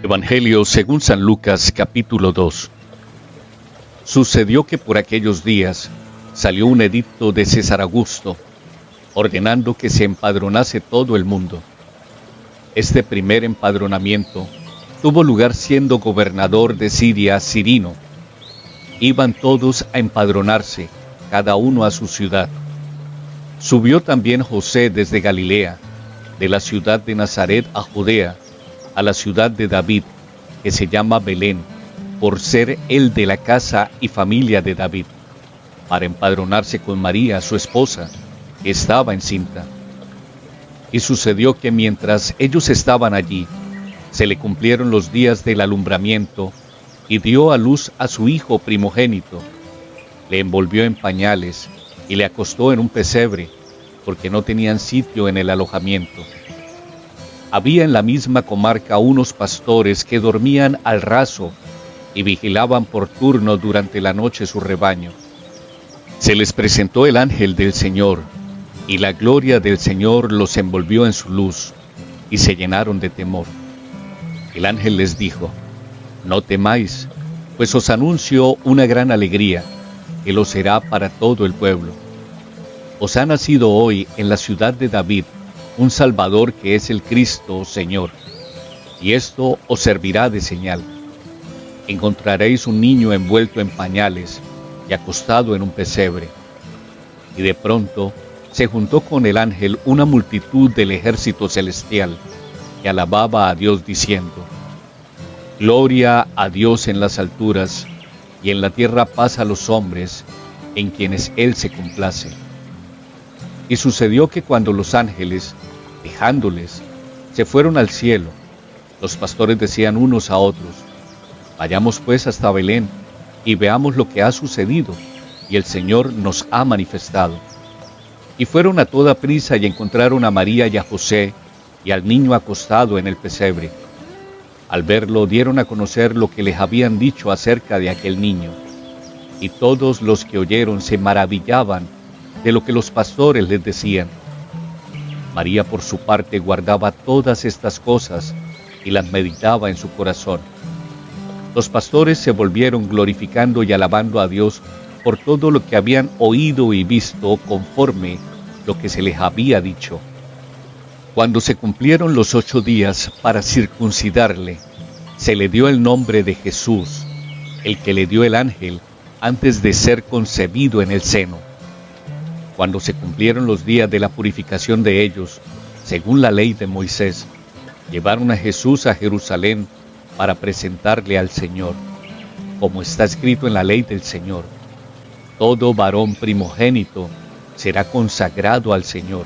Evangelio según San Lucas, capítulo 2. Sucedió que por aquellos días salió un edicto de César Augusto, ordenando que se empadronase todo el mundo. Este primer empadronamiento tuvo lugar siendo gobernador de Siria Cirino. Iban todos a empadronarse, cada uno a su ciudad. Subió también José desde Galilea, de la ciudad de Nazaret a Judea, a la ciudad de David, que se llama Belén, por ser él de la casa y familia de David, para empadronarse con María, su esposa, que estaba encinta. Y sucedió que mientras ellos estaban allí, se le cumplieron los días del alumbramiento, y dio a luz a su hijo primogénito. Le envolvió en pañales, y le acostó en un pesebre, porque no tenían sitio en el alojamiento. Había en la misma comarca unos pastores que dormían al raso y vigilaban por turno durante la noche su rebaño. Se les presentó el ángel del Señor, y la gloria del Señor los envolvió en su luz, y se llenaron de temor. El ángel les dijo: No temáis, pues os anuncio una gran alegría, que lo será para todo el pueblo. Os ha nacido hoy en la ciudad de David un Salvador, que es el Cristo Señor, y esto os servirá de señal. Encontraréis un niño envuelto en pañales y acostado en un pesebre. Y de pronto se juntó con el ángel una multitud del ejército celestial, que alababa a Dios diciendo: Gloria a Dios en las alturas, y en la tierra paz a los hombres, en quienes Él se complace. Y sucedió que cuando los ángeles, dejándoles, se fueron al cielo, los pastores decían unos a otros: Vayamos pues hasta Belén, y veamos lo que ha sucedido, y el Señor nos ha manifestado. Y fueron a toda prisa y encontraron a María y a José, y al niño acostado en el pesebre. Al verlo dieron a conocer lo que les habían dicho acerca de aquel niño, y todos los que oyeron se maravillaban de lo que los pastores les decían. María por su parte guardaba todas estas cosas y las meditaba en su corazón. Los pastores se volvieron glorificando y alabando a Dios por todo lo que habían oído y visto conforme lo que se les había dicho. Cuando se cumplieron los 8 días para circuncidarle, se le dio el nombre de Jesús, el que le dio el ángel antes de ser concebido en el seno. Cuando se cumplieron los días de la purificación de ellos, según la ley de Moisés, llevaron a Jesús a Jerusalén para presentarle al Señor, como está escrito en la ley del Señor: Todo varón primogénito será consagrado al Señor,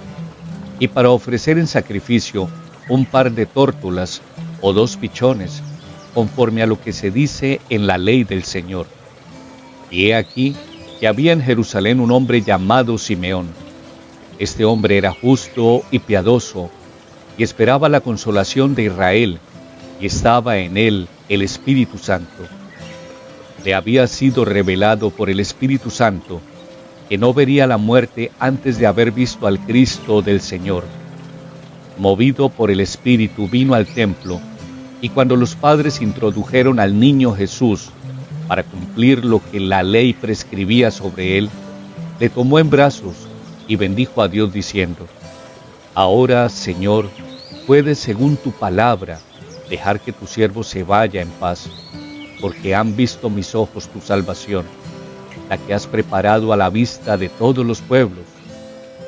y para ofrecer en sacrificio un par de tórtolas o 2 pichones, conforme a lo que se dice en la ley del Señor. Y he aquí que había en Jerusalén un hombre llamado Simeón. Este hombre era justo y piadoso, y esperaba la consolación de Israel, y estaba en él el Espíritu Santo. Le había sido revelado por el Espíritu Santo que no vería la muerte antes de haber visto al Cristo del Señor. Movido por el Espíritu vino al templo, y cuando los padres introdujeron al niño Jesús para cumplir lo que la ley prescribía sobre él, le tomó en brazos y bendijo a Dios diciendo: Ahora, Señor, puedes, según tu palabra, dejar que tu siervo se vaya en paz, porque han visto mis ojos tu salvación, la que has preparado a la vista de todos los pueblos,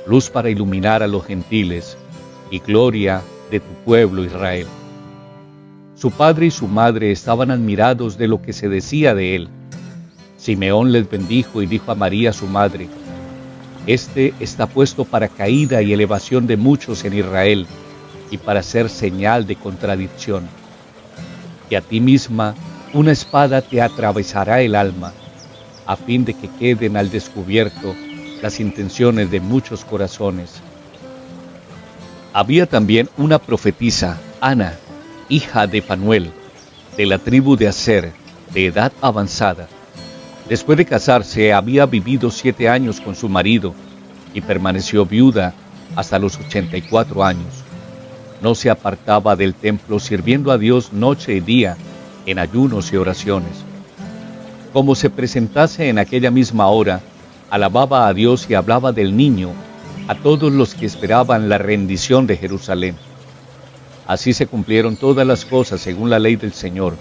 luz para iluminar a los gentiles y gloria de tu pueblo Israel. Su padre y su madre estaban admirados de lo que se decía de él. Simeón les bendijo y dijo a María su madre: Este está puesto para caída y elevación de muchos en Israel, y para ser señal de contradicción. Y a ti misma una espada te atravesará el alma, a fin de que queden al descubierto las intenciones de muchos corazones. Había también una profetisa, Ana, hija de Fanuel, de la tribu de Aser, de edad avanzada. Después de casarse, había vivido 7 años con su marido, y permaneció viuda hasta los 84 años. no se apartaba del templo, sirviendo a Dios noche y día en ayunos y oraciones. Como se presentase en aquella misma hora, alababa a Dios y hablaba del niño a todos los que esperaban la rendición de Jerusalén. Así se cumplieron todas las cosas según la ley del Señor.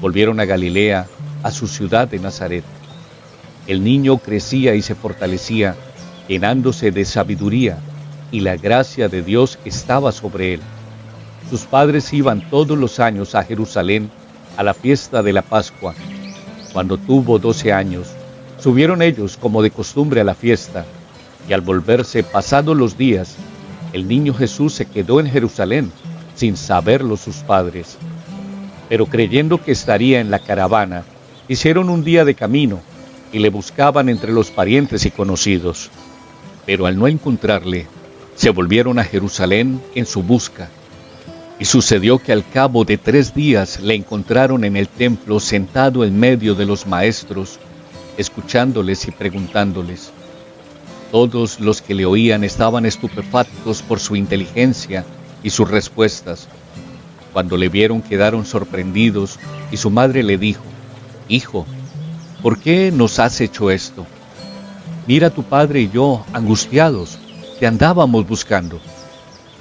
Volvieron a Galilea, a su ciudad de Nazaret. El niño crecía y se fortalecía, llenándose de sabiduría, y la gracia de Dios estaba sobre él. Sus padres iban todos los años a Jerusalén a la fiesta de la Pascua. Cuando tuvo 12 años, subieron ellos como de costumbre a la fiesta, y al volverse pasados los días, el niño Jesús se quedó en Jerusalén, sin saberlo sus padres. Pero creyendo que estaría en la caravana, hicieron un día de camino, y le buscaban entre los parientes y conocidos. Pero al no encontrarle, se volvieron a Jerusalén en su busca. Y sucedió que al cabo de 3 días le encontraron en el templo sentado en medio de los maestros, escuchándoles y preguntándoles. Todos los que le oían estaban estupefactos por su inteligencia y sus respuestas. Cuando le vieron quedaron sorprendidos, y su madre le dijo: «Hijo, ¿por qué nos has hecho esto? Mira, tu padre y yo, angustiados, te andábamos buscando».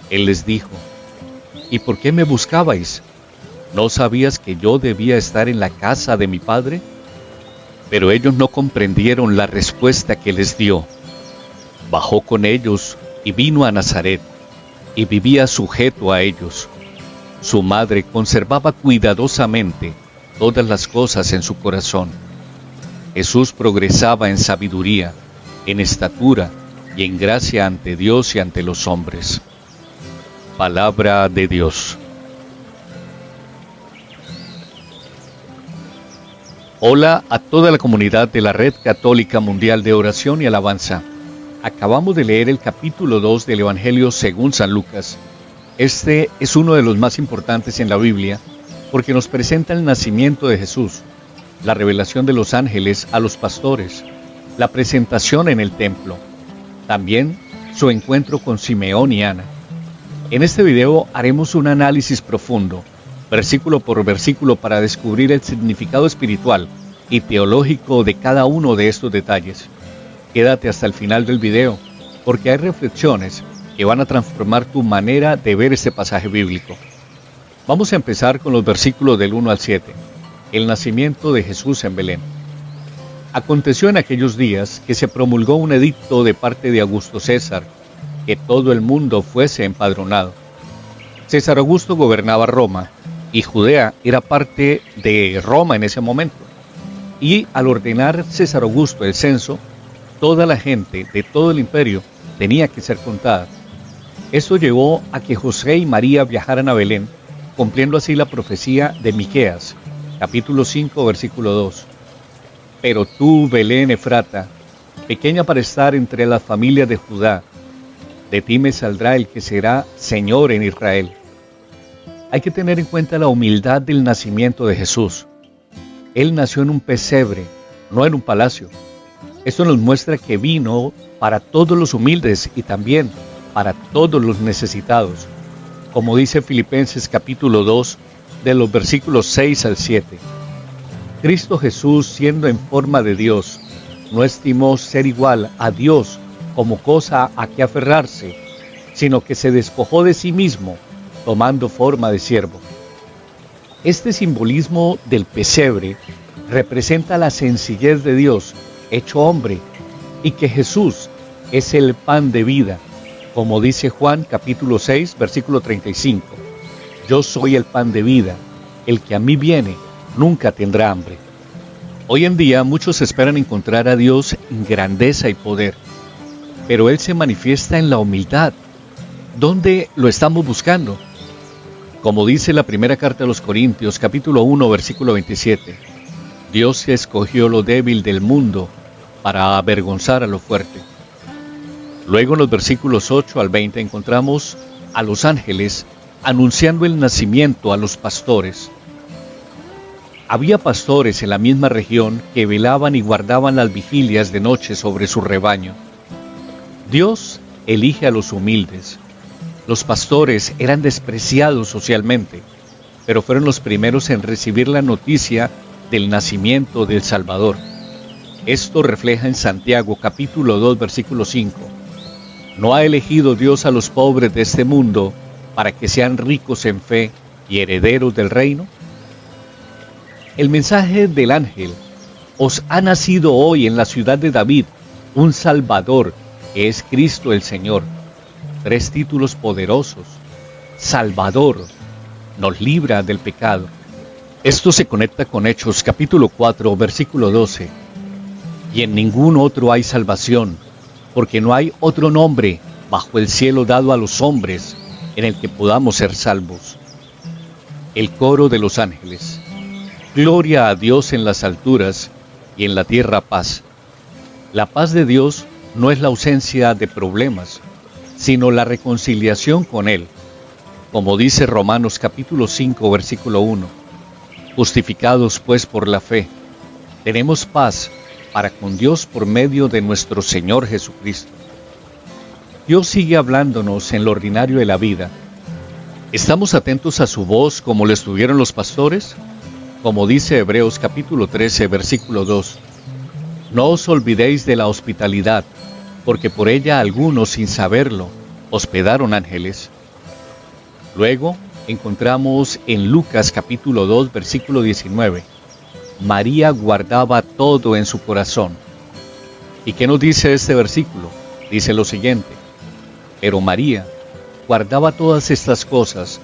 Él les dijo: «¿Y por qué me buscabais? ¿No sabías que yo debía estar en la casa de mi padre?». Pero ellos no comprendieron la respuesta que les dio. Bajó con ellos y vino a Nazaret, y vivía sujeto a ellos. Su madre conservaba cuidadosamente todas las cosas en su corazón. Jesús progresaba en sabiduría, en estatura y en gracia ante Dios y ante los hombres. Palabra de Dios. Hola a toda la comunidad de la Red Católica Mundial de Oración y Alabanza. Acabamos de leer el capítulo 2 del Evangelio según San Lucas. Este es uno de los más importantes en la Biblia porque nos presenta el nacimiento de Jesús, la revelación de los ángeles a los pastores, la presentación en el templo, también su encuentro con Simeón y Ana. En este video haremos un análisis profundo, versículo por versículo, para descubrir el significado espiritual y teológico de cada uno de estos detalles. Quédate hasta el final del video, porque hay reflexiones que van a transformar tu manera de ver este pasaje bíblico. Vamos a empezar con los versículos del 1 al 7, el nacimiento de Jesús en Belén. Aconteció en aquellos días que se promulgó un edicto de parte de Augusto César, que todo el mundo fuese empadronado. César Augusto gobernaba Roma, y Judea era parte de Roma en ese momento. Y al ordenar César Augusto el censo, toda la gente de todo el imperio tenía que ser contada. Esto llevó a que José y María viajaran a Belén, cumpliendo así la profecía de Miqueas, capítulo 5, versículo 2. Pero tú, Belén Efrata, pequeña para estar entre las familias de Judá, de ti me saldrá el que será Señor en Israel. Hay que tener en cuenta la humildad del nacimiento de Jesús. Él nació en un pesebre, no en un palacio. Esto nos muestra que vino para todos los humildes y también para todos los necesitados, como dice Filipenses capítulo 2, de los versículos 6 al 7. Cristo Jesús, siendo en forma de Dios, no estimó ser igual a Dios como cosa a que aferrarse, sino que se despojó de sí mismo, tomando forma de siervo. Este simbolismo del pesebre representa la sencillez de Dios hecho hombre, y que Jesús es el pan de vida, como dice Juan capítulo 6, versículo 35. Yo soy el pan de vida, el que a mí viene nunca tendrá hambre. Hoy en día muchos esperan encontrar a Dios en grandeza y poder, pero Él se manifiesta en la humildad. ¿Dónde lo estamos buscando? Como dice la primera carta a los Corintios, capítulo 1, versículo 27, Dios escogió lo débil del mundo para avergonzar a lo fuerte. Luego en los versículos 8 al 20 encontramos a los ángeles anunciando el nacimiento a los pastores. Había pastores en la misma región que velaban y guardaban las vigilias de noche sobre su rebaño. Dios elige a los humildes. Los pastores eran despreciados socialmente, pero fueron los primeros en recibir la noticia del nacimiento del Salvador. Esto refleja en Santiago capítulo 2 versículo 5. ¿No ha elegido Dios a los pobres de este mundo para que sean ricos en fe y herederos del reino? El mensaje del ángel: os ha nacido hoy en la ciudad de David un Salvador, que es Cristo el Señor. 3 títulos poderosos. Salvador, nos libra del pecado. Esto se conecta con Hechos capítulo 4 versículo 12. Y en ningún otro hay salvación, porque no hay otro nombre bajo el cielo dado a los hombres en el que podamos ser salvos. El coro de los ángeles: gloria a Dios en las alturas y en la tierra paz. La paz de Dios no es la ausencia de problemas, sino la reconciliación con Él. Como dice Romanos capítulo 5 versículo 1, justificados pues por la fe, tenemos paz para con Dios por medio de nuestro Señor Jesucristo. Dios sigue hablándonos en lo ordinario de la vida. ¿Estamos atentos a su voz como lo estuvieron los pastores? Como dice Hebreos capítulo 13 versículo 2, no os olvidéis de la hospitalidad, porque por ella algunos, sin saberlo, hospedaron ángeles. Luego encontramos en Lucas capítulo 2 versículo 19, María guardaba todo en su corazón. ¿Y qué nos dice este versículo? Dice lo siguiente: pero María guardaba todas estas cosas,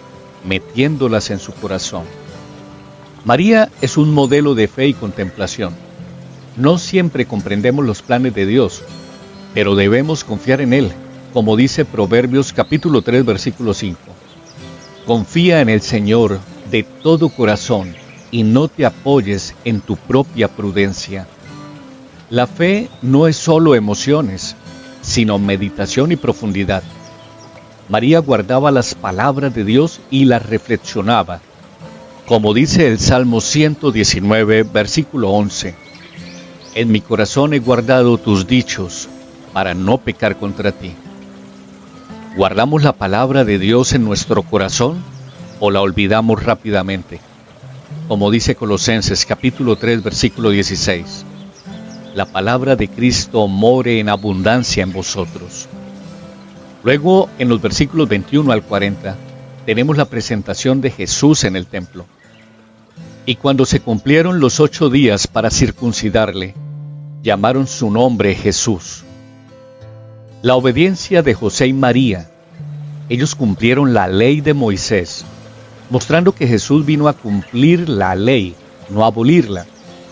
metiéndolas en su corazón. María es un modelo de fe y contemplación. No siempre comprendemos los planes de Dios, pero debemos confiar en Él, como dice Proverbios capítulo 3 versículo 5. Confía en el Señor de todo corazón y no te apoyes en tu propia prudencia. La fe no es solo emociones, sino meditación y profundidad. María guardaba las palabras de Dios y las reflexionaba. Como dice el Salmo 119, versículo 11, en mi corazón he guardado tus dichos, para no pecar contra ti. ¿Guardamos la palabra de Dios en nuestro corazón o la olvidamos rápidamente? Como dice Colosenses capítulo 3 versículo 16, la palabra de Cristo more en abundancia en vosotros. Luego, en los versículos 21 al 40, tenemos la presentación de Jesús en el templo. Y cuando se cumplieron los 8 días para circuncidarle, llamaron su nombre Jesús. La obediencia de José y María. Ellos cumplieron la ley de Moisés, mostrando que Jesús vino a cumplir la ley, no a abolirla,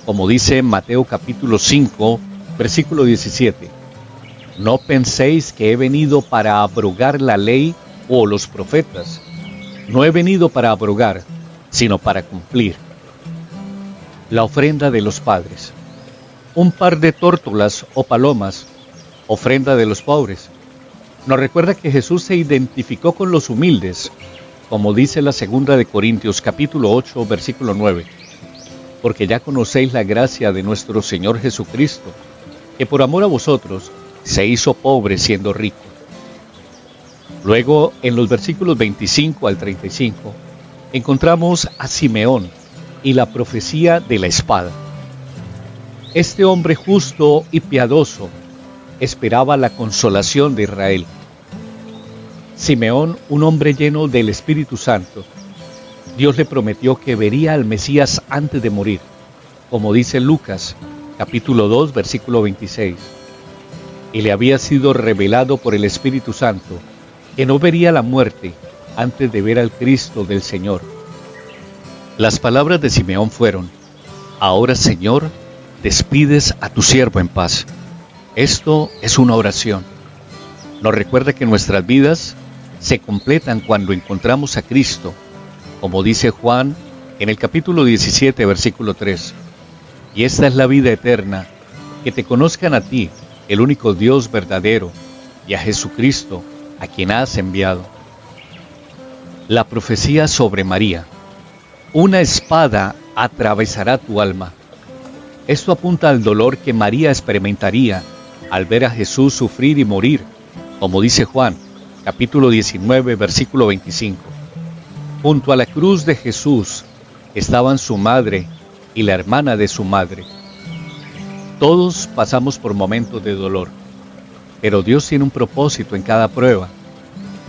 como dice Mateo capítulo 5, versículo 17. No penséis que he venido para abrogar la ley o los profetas. No he venido para abrogar, sino para cumplir. La ofrenda de los padres. Un par de tórtolas o palomas, ofrenda de los pobres. Nos recuerda que Jesús se identificó con los humildes, como dice la segunda de Corintios capítulo 8, versículo 9. Porque ya conocéis la gracia de nuestro Señor Jesucristo, que por amor a vosotros se hizo pobre siendo rico. Luego, en los versículos 25 al 35, encontramos a Simeón y la profecía de la espada. Este hombre justo y piadoso esperaba la consolación de Israel. Simeón, un hombre lleno del Espíritu Santo, Dios le prometió que vería al Mesías antes de morir, como dice Lucas, capítulo 2, versículo 26. Y le había sido revelado por el Espíritu Santo que no vería la muerte antes de ver al Cristo del Señor. Las palabras de Simeón fueron: ahora, Señor, despides a tu siervo en paz. Esto es una oración. Nos recuerda que nuestras vidas se completan cuando encontramos a Cristo, como dice Juan en el capítulo 17, versículo 3. Y esta es la vida eterna, que te conozcan a ti, el único Dios verdadero, y a Jesucristo, a quien has enviado. La profecía sobre María. Una espada atravesará tu alma. Esto apunta al dolor que María experimentaría al ver a Jesús sufrir y morir, como dice Juan, capítulo 19, versículo 25. Junto a la cruz de Jesús estaban su madre y la hermana de su madre. Todos pasamos por momentos de dolor, pero Dios tiene un propósito en cada prueba,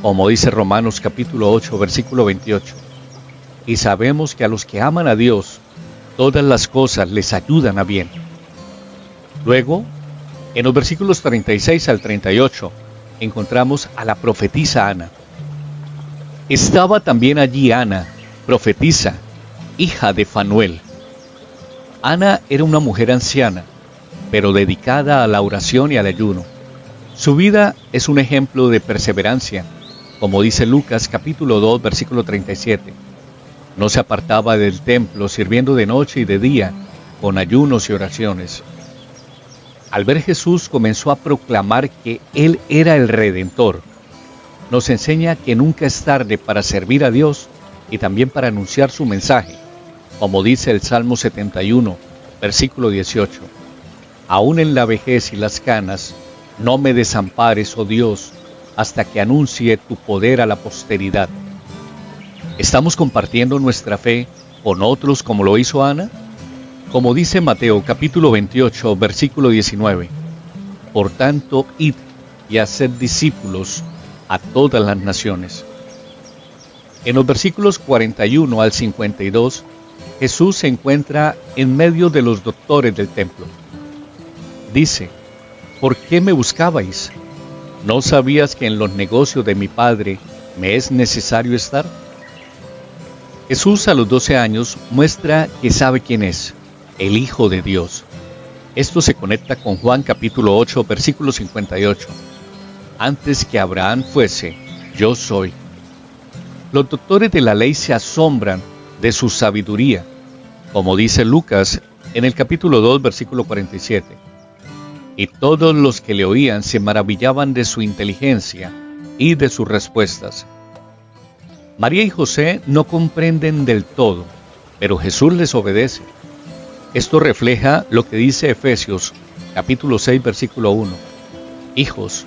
como dice Romanos capítulo 8, versículo 28. Y sabemos que a los que aman a Dios, todas las cosas les ayudan a bien. Luego, en los versículos 36 al 38, encontramos a la profetisa Ana. Estaba también allí Ana, profetisa, hija de Fanuel. Ana era una mujer anciana, pero dedicada a la oración y al ayuno. Su vida es un ejemplo de perseverancia, como dice Lucas capítulo 2, versículo 37. No se apartaba del templo, sirviendo de noche y de día, con ayunos y oraciones. Al ver Jesús, comenzó a proclamar que Él era el Redentor. Nos enseña que nunca es tarde para servir a Dios y también para anunciar su mensaje, como dice el Salmo 71, versículo 18. Aún en la vejez y las canas, no me desampares, oh Dios, hasta que anuncie tu poder a la posteridad. ¿Estamos compartiendo nuestra fe con otros como lo hizo Ana? Como dice Mateo capítulo 28, versículo 19. Por tanto, id y haced discípulos a todas las naciones. En los versículos 41 al 52, Jesús se encuentra en medio de los doctores del templo. Dice, ¿por qué me buscabais? ¿No sabías que en los negocios de mi Padre me es necesario estar? Jesús a los 12 años muestra que sabe quién es, el Hijo de Dios. Esto se conecta con Juan capítulo 8, versículo 58. Antes que Abraham fuese, yo soy. Los doctores de la ley se asombran de su sabiduría, como dice Lucas en el capítulo 2, versículo 47. Y todos los que le oían se maravillaban de su inteligencia y de sus respuestas. María y José no comprenden del todo, pero Jesús les obedece. Esto refleja lo que dice Efesios, capítulo 6, versículo 1. Hijos,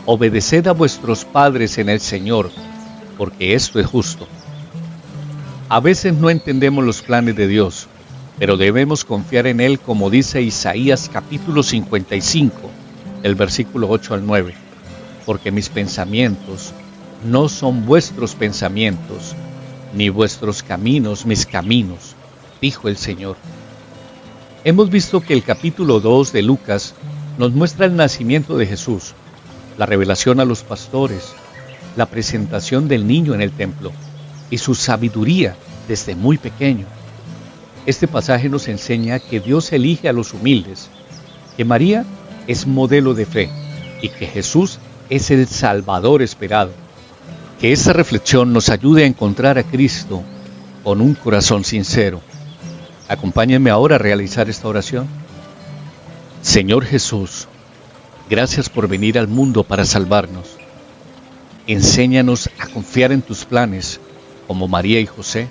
obedeced a vuestros padres en el Señor, porque esto es justo. A veces no entendemos los planes de Dios, pero debemos confiar en Él, como dice Isaías capítulo 55, el versículo 8 al 9. Porque mis pensamientos no son vuestros pensamientos, ni vuestros caminos mis caminos, dijo el Señor. Hemos visto que el capítulo 2 de Lucas nos muestra el nacimiento de Jesús, la revelación a los pastores, la presentación del niño en el templo y su sabiduría desde muy pequeño. Este pasaje nos enseña que Dios elige a los humildes, que María es modelo de fe y que Jesús es el Salvador esperado. Que esta reflexión nos ayude a encontrar a Cristo con un corazón sincero. Acompáñenme ahora a realizar esta oración. Señor Jesús, gracias por venir al mundo para salvarnos. Enséñanos a confiar en tus planes, como María y José,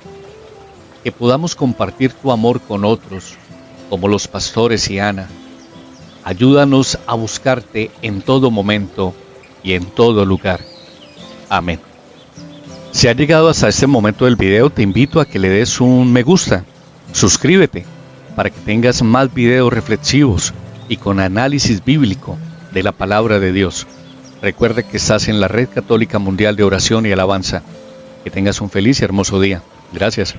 que podamos compartir tu amor con otros, como los pastores y Ana. Ayúdanos a buscarte en todo momento y en todo lugar. Amén. Si has llegado hasta este momento del video, te invito a que le des un me gusta, suscríbete, para que tengas más videos reflexivos y con análisis bíblico de la palabra de Dios. Recuerda que estás en la Red Católica Mundial de Oración y Alabanza. Que tengas un feliz y hermoso día. Gracias.